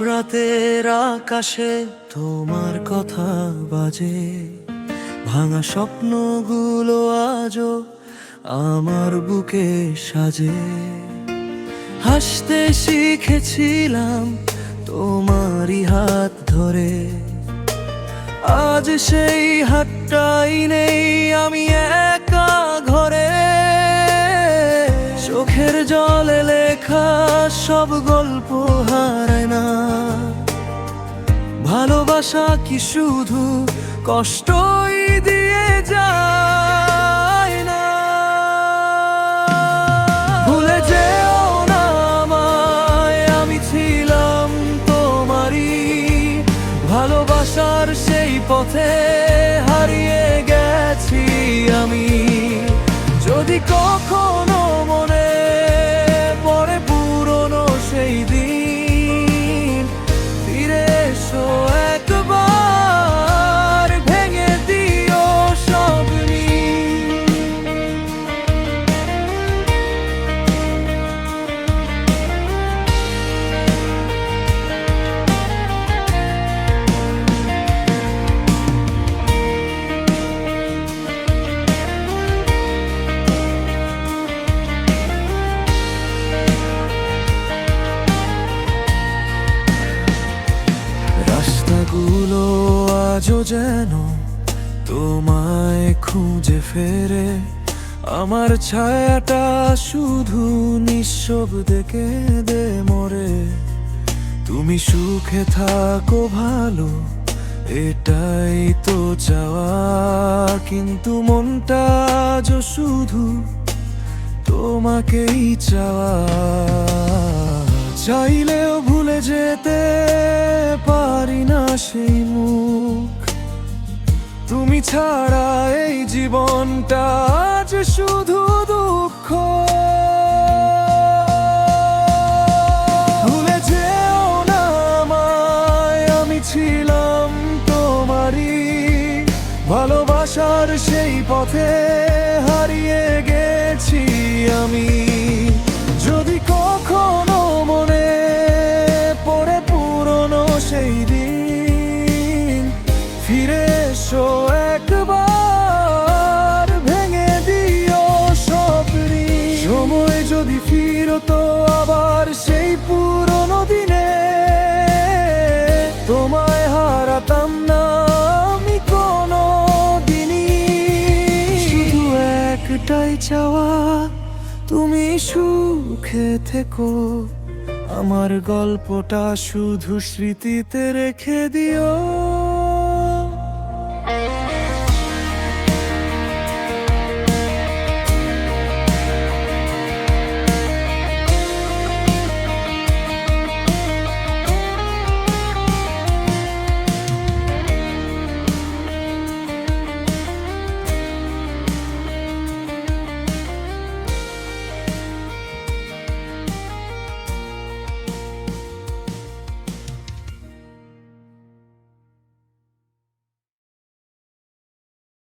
রাতের আকাশে তোমার কথা বাজে, ভাঙা স্বপ্নগুলো আজও আমার বুকে সাজে। হাসতে শিখেছিলাম তোমারই হাত ধরে, আজ সেই হাতটাই নেই, আমি একা ঘরে। চোখের জলে লেখা সব গল্প হারায় না, ভালোবাসা কি শুধু কষ্টই দিয়ে যায় না। ভুলে যেও না আমায়, আমি ছিলাম তোমারই, ভালোবাসার সেই পথে হারিয়ে গেছি আমি। যদি কখনো মনে পড়ে পুরনো সেই দিন, ফিরে এসো একবার, ভেঙে দিও সব রাস্তাগুলো আজও যেন তোমায় খুঁজে ফেরে, আমার ছায়াটা শুধু নিঃশব্দে কেঁদে মরে। তুমি সুখে থাকো ভালো, এটাই তো চাওয়া, কিন্তু মনটা আজও শুধু তোমাকেই চাওয়া। চাইলেও ভুলে যেতে পারি না সেই মুখ, তুমি ছাড়া এই জীবনটা আজ শুধু দুঃখ। ভুলে যেও না আমায়, আমি ছিলাম তোমারই, ভালোবাসার সেই পথে হারিয়ে গেছি আমি। যদি কখনো মনে পড়ে পুরনো সেই দিন, ফিরে এসো একবার, ভেঙে দিও সব ঋণ। সময় যদি ফিরতো আবার সেই পুরনো দিনে, তোমায় হারাতাম না আমি কোনো দিনই। শুধু একটাই চাওয়া, তুমি সুখে থেকো, আমার গল্পটা শুধু স্মৃতিতে রেখে দিও।